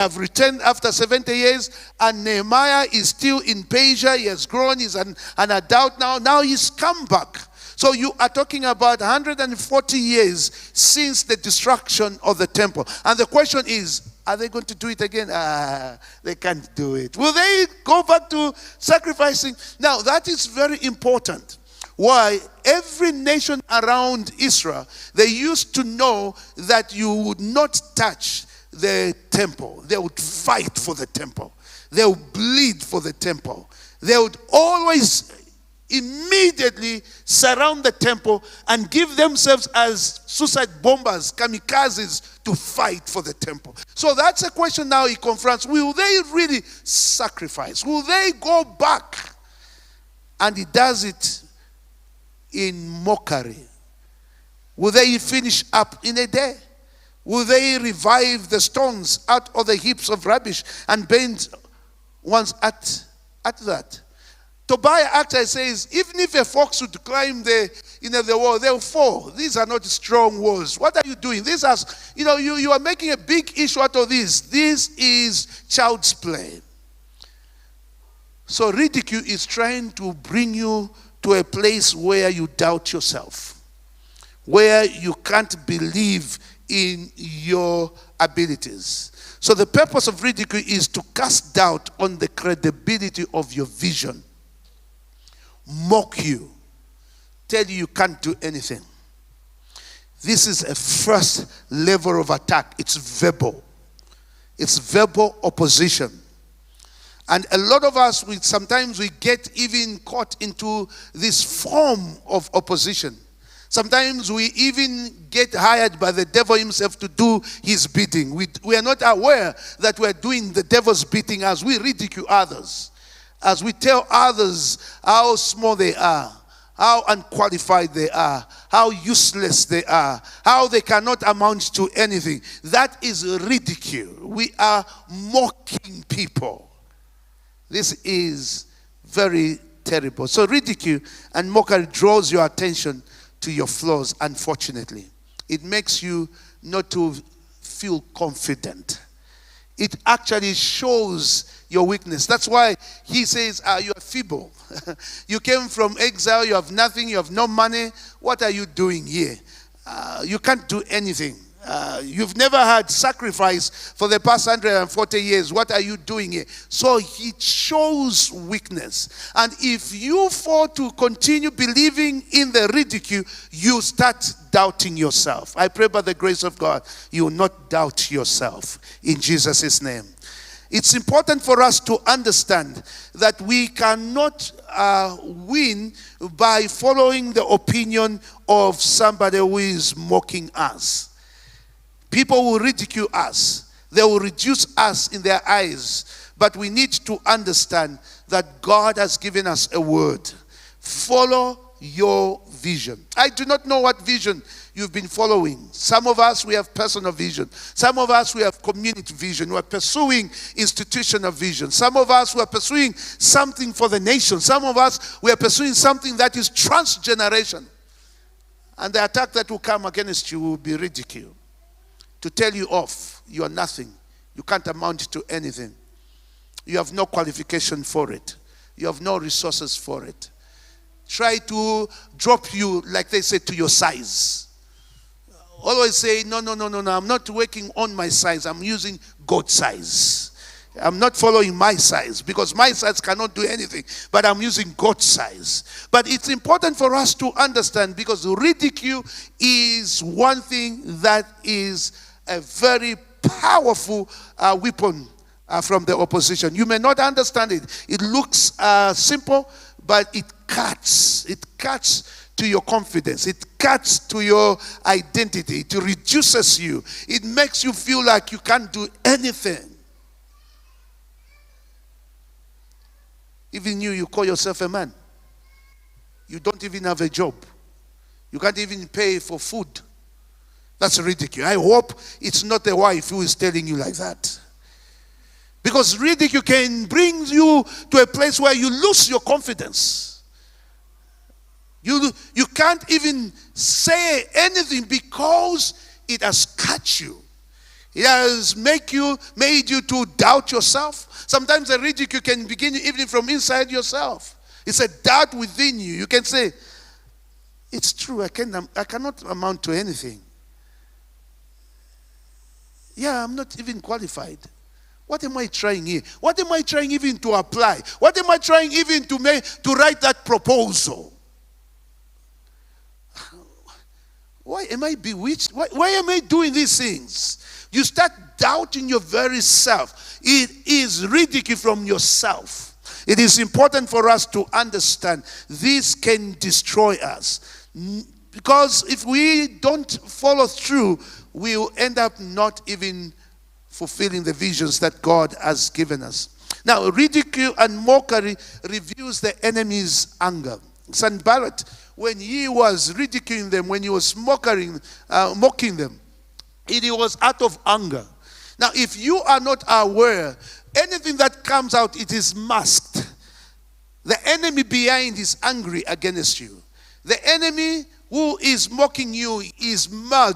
have returned after 70 years, and Nehemiah is still in Persia. He has grown, he's an adult now. Now he's come back. So you are talking about 140 years since the destruction of the temple. And the question is, are they going to do it again? They can't do it. Will they go back to sacrificing? Now, that is very important. Why? Every nation around Israel, they used to know that you would not touch the temple. They would fight for the temple. They would bleed for the temple. They would always immediately surround the temple and give themselves as suicide bombers, kamikazes, to fight for the temple. So that's a question now he confronts. Will they really sacrifice? Will they go back? And he does it in mockery. Will they finish up in a day? Will they revive the stones out of the heaps of rubbish and bend ones at that? Tobiah actually says, even if a fox would climb the wall, they'll fall. These are not strong walls. What are you doing? These are, you are making a big issue out of this. This is child's play. So ridicule is trying to bring you to a place where you doubt yourself, where you can't believe in your abilities. So the purpose of ridicule is to cast doubt on the credibility of your vision, mock you, tell you can't do anything. This is a first level of attack. It's verbal. It's verbal opposition. And a lot of us, sometimes we get even caught into this form of opposition. Sometimes we even get hired by the devil himself to do his bidding. We are not aware that we are doing the devil's bidding as we ridicule others, as we tell others how small they are, how unqualified they are, how useless they are, how they cannot amount to anything. That is ridicule. We are mocking people. This is very terrible. So ridicule and mockery draws your attention to your flaws, unfortunately. It makes you not to feel confident. It actually shows your weakness. That's why he says, you are feeble. You came from exile, you have nothing, you have no money. What are you doing here? You can't do anything. You've never had sacrifice for the past 140 years. What are you doing here? So he shows weakness. And if you fall to continue believing in the ridicule, you start doubting yourself. I pray by the grace of God, you will not doubt yourself in Jesus' name. It's important for us to understand that we cannot win by following the opinion of somebody who is mocking us. People will ridicule us. They will reduce us in their eyes. But we need to understand that God has given us a word. Follow your vision. I do not know what vision you've been following. Some of us, we have personal vision. Some of us, we have community vision. We are pursuing institutional vision. Some of us, we are pursuing something for the nation. Some of us, we are pursuing something that is transgeneration. And the attack that will come against you will be ridicule. To tell you off, you are nothing. You can't amount to anything. You have no qualification for it. You have no resources for it. Try to drop you, like they say, to your size. Always say, no, I'm not working on my size. I'm using God's size. I'm not following my size because my size cannot do anything, but I'm using God's size. But it's important for us to understand because ridicule is one thing that is a very powerful weapon from the opposition. You may not understand it. It looks simple, but it cuts. It cuts to your confidence. It cuts to your identity. It reduces you. It makes you feel like you can't do anything. Even you call yourself a man. You don't even have a job. You can't even pay for food. That's ridicule. I hope it's not a wife who is telling you like that. Because ridicule can bring you to a place where you lose your confidence. You can't even say anything because it has cut you. It has made you to doubt yourself. Sometimes the ridicule can begin even from inside yourself. It's a doubt within you. You can say, it's true, I cannot amount to anything. Yeah, I'm not even qualified. What am I trying here? What am I trying even to apply? What am I trying even to write that proposal? Why am I bewitched? Why am I doing these things? You start doubting your very self. It is ridicule from yourself. It is important for us to understand this can destroy us. Because if we don't follow through, we will end up not even fulfilling the visions that God has given us. Now, ridicule and mockery reveals the enemy's anger. Sanballat, when he was ridiculing them, when he was mocking them, it was out of anger. Now, if you are not aware, anything that comes out, it is masked. The enemy behind is angry against you. The enemy who is mocking you is mad.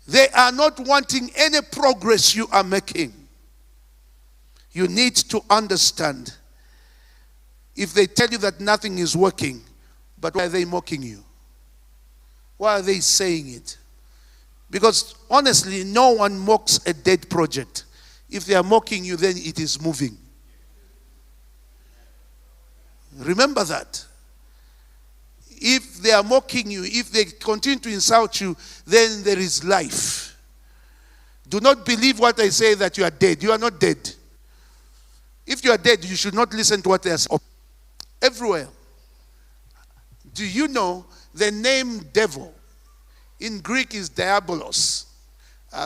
They are not wanting any progress you are making. You need to understand. If they tell you that nothing is working, but why are they mocking you? Why are they saying it? Because honestly, no one mocks a dead project. If they are mocking you, then it is moving. Remember that. If they are mocking you, if they continue to insult you, then there is life. Do not believe what I say that you are dead. You are not dead. If you are dead, you should not listen to what they are saying. Everywhere. Do you know the name devil in Greek is diabolos?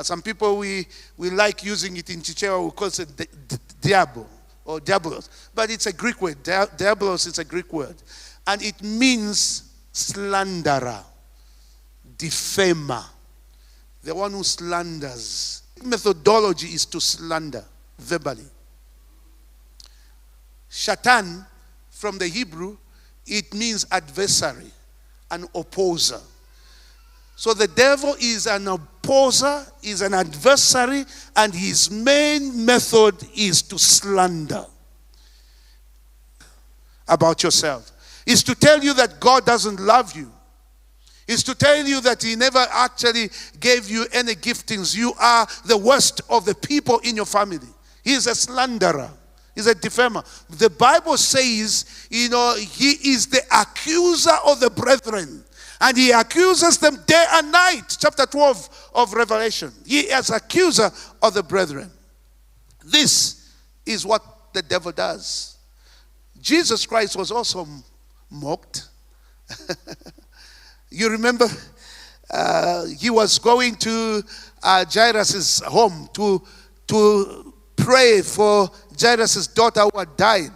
Some people, we like using it in Chichewa, we call it diabo or diabolos. But it's a Greek word. Diabolos is a Greek word. And it means slanderer, defamer, the one who slanders. Methodology is to slander verbally. Shatan, from the Hebrew, it means adversary, an opposer. So the devil is an opposer, is an adversary, and his main method is to slander about yourself. Is to tell you that God doesn't love you. Is to tell you that he never actually gave you any giftings. You are the worst of the people in your family. He is a slanderer. He's a defamer. The Bible says, he is the accuser of the brethren. And he accuses them day and night. Chapter 12 of Revelation. He is accuser of the brethren. This is what the devil does. Jesus Christ was also mocked. You remember, he was going to Jairus' home to pray for Jairus' daughter who had died.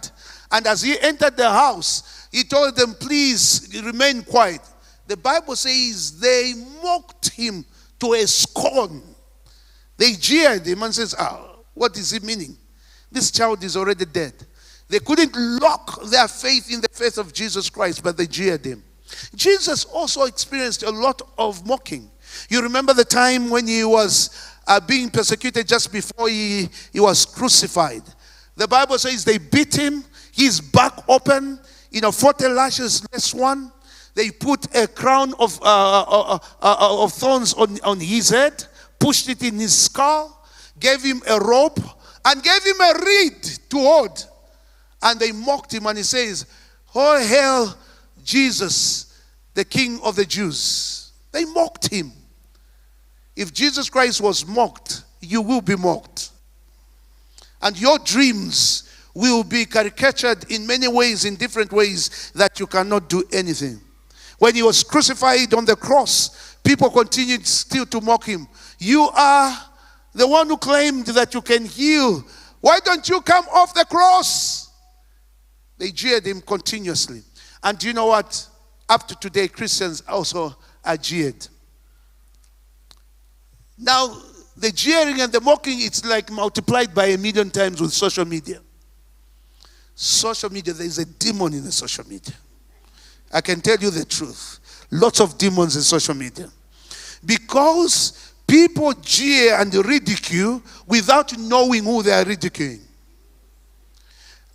And as he entered the house, he told them, please remain quiet. The Bible says they mocked him to a scorn. They jeered him and says, what is it meaning? This child is already dead. They couldn't lock their faith in the faith of Jesus Christ, but they jeered him. Jesus also experienced a lot of mocking. You remember the time when he was being persecuted just before he was crucified. The Bible says they beat him, his back open, 40 lashes less one. They put a crown of thorns on his head, pushed it in his skull, gave him a rope, and gave him a reed to hold. And they mocked him, and he says, "Oh, hail Jesus, the King of the Jews." They mocked him. If Jesus Christ was mocked, you will be mocked. And your dreams will be caricatured in many ways, in different ways, that you cannot do anything. When he was crucified on the cross, people continued still to mock him. You are the one who claimed that you can heal. Why don't you come off the cross? They jeered him continuously. And do you know what? Up to today, Christians also are jeered. Now, the jeering and the mocking, it's like multiplied by 1,000,000 times with social media. Social media, there is a demon in the social media. I can tell you the truth. Lots of demons in social media. Because people jeer and ridicule without knowing who they are ridiculing.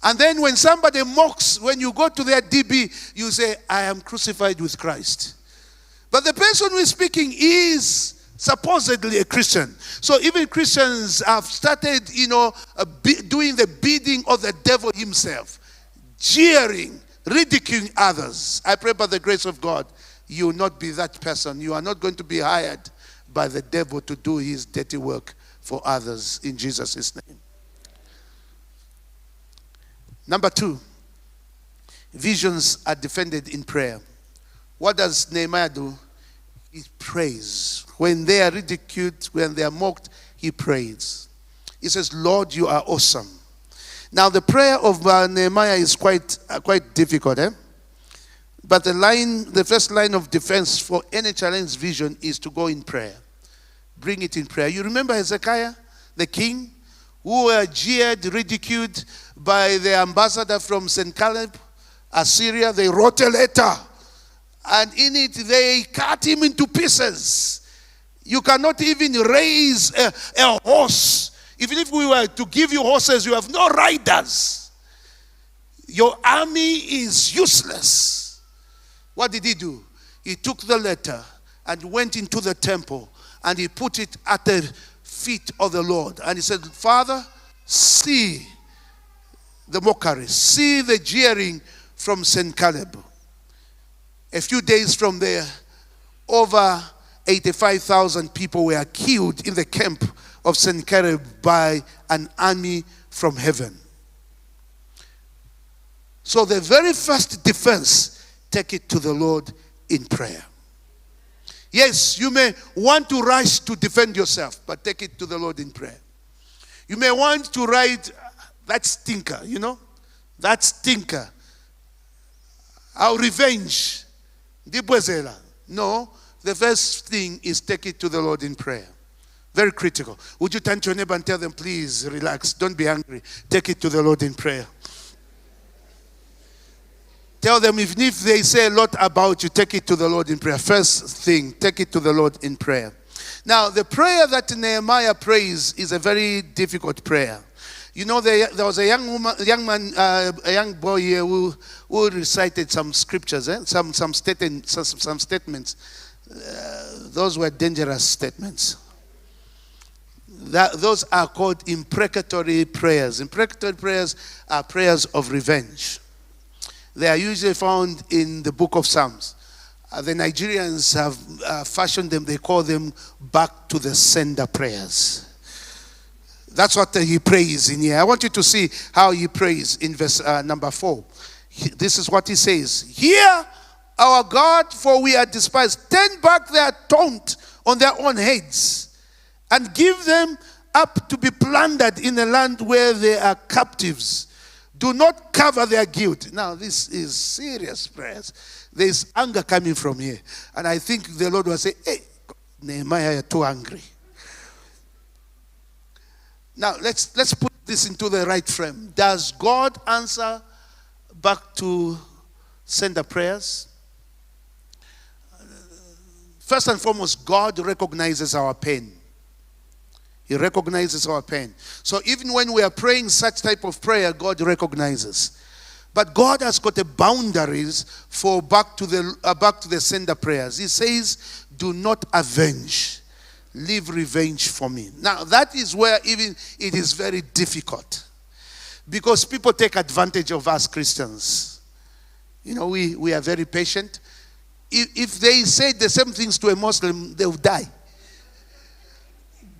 And then when somebody mocks, when you go to their DB, you say, I am crucified with Christ. But the person who is speaking is supposedly a Christian. So even Christians have started, doing the bidding of the devil himself, jeering, ridiculing others. I pray by the grace of God, you will not be that person. You are not going to be hired by the devil to do his dirty work for others in Jesus' name. Number 2, visions are defended in prayer. What does Nehemiah do? He prays. When they are ridiculed, when they are mocked, he prays. He says, Lord, you are awesome. Now the prayer of Nehemiah is quite difficult. But the first line of defense for any challenged vision is to go in prayer. Bring it in prayer. You remember Hezekiah, the king, who were jeered, ridiculed by the ambassador from Sennacherib, Assyria. They wrote a letter, and in it they cut him into pieces. You cannot even raise a horse. Even if we were to give you horses, you have no riders. Your army is useless. What did he do? He took the letter and went into the temple, and he put it at the feet of the Lord. And he said, Father, see the mockery, see the jeering from Sennacherib. A few days from there, over 85,000 people were killed in the camp of Sennacherib by an army from heaven. So the very first defense, take it to the Lord in prayer. Yes, you may want to rush to defend yourself, but take it to the Lord in prayer. You may want to write that stinker, that stinker. Our revenge. No, the first thing is take it to the Lord in prayer. Very critical. Would you turn to your neighbor and tell them, please relax, don't be angry. Take it to the Lord in prayer. Tell them, even if they say a lot about you, take it to the Lord in prayer. First thing, take it to the Lord in prayer. Now, the prayer that Nehemiah prays is a very difficult prayer. There was a young boy here who recited some scriptures, some statements. Those were dangerous statements. Those are called imprecatory prayers. Imprecatory prayers are prayers of revenge. They are usually found in the book of Psalms. The Nigerians have fashioned them, they call them back to the sender prayers. That's what he prays in here. I want you to see how he prays in verse number 4. This is what he says. Hear our God, for we are despised. Turn back their taunt on their own heads, and give them up to be plundered in a land where they are captives. Do not cover their guilt. Now, this is serious prayers. There's anger coming from here. And I think the Lord will say, hey, Nehemiah, you're too angry. Now, let's put this into the right frame. Does God answer back to sender prayers? First and foremost, God recognizes our pain. He recognizes our pain. So even when we are praying such type of prayer, God recognizes. But God has got a boundaries for back to the sender prayers. He says, do not avenge. Leave revenge for me. Now that is where even it is very difficult. Because people take advantage of us Christians. We are very patient. If they say the same things to a Muslim, they will die.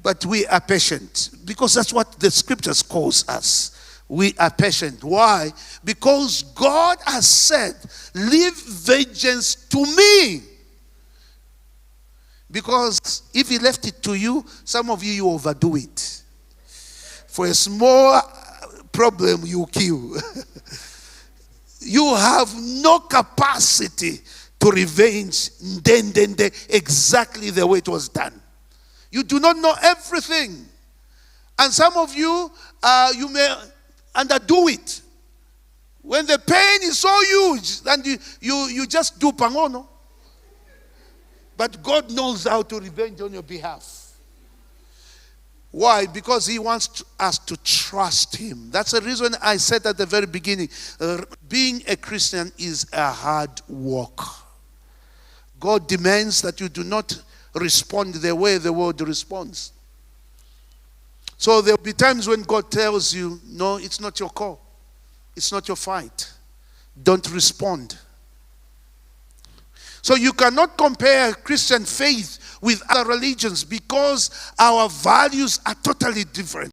But we are patient because that's what the scriptures calls us. We are patient. Why? Because God has said, leave vengeance to me. Because if he left it to you, some of you overdo it. For a small problem, you kill. You have no capacity to revenge then exactly the way it was done. You do not know everything. And some of you, you may underdo it. When the pain is so huge, and you just do pangono. But God knows how to revenge on your behalf. Why? Because he wants us to trust him. That's the reason I said at the very beginning, being a Christian is a hard work. God demands that you do not respond the way the world responds. So there will be times when God tells you, no, it's not your call. It's not your fight. Don't respond. So you cannot compare Christian faith with other religions because our values are totally different.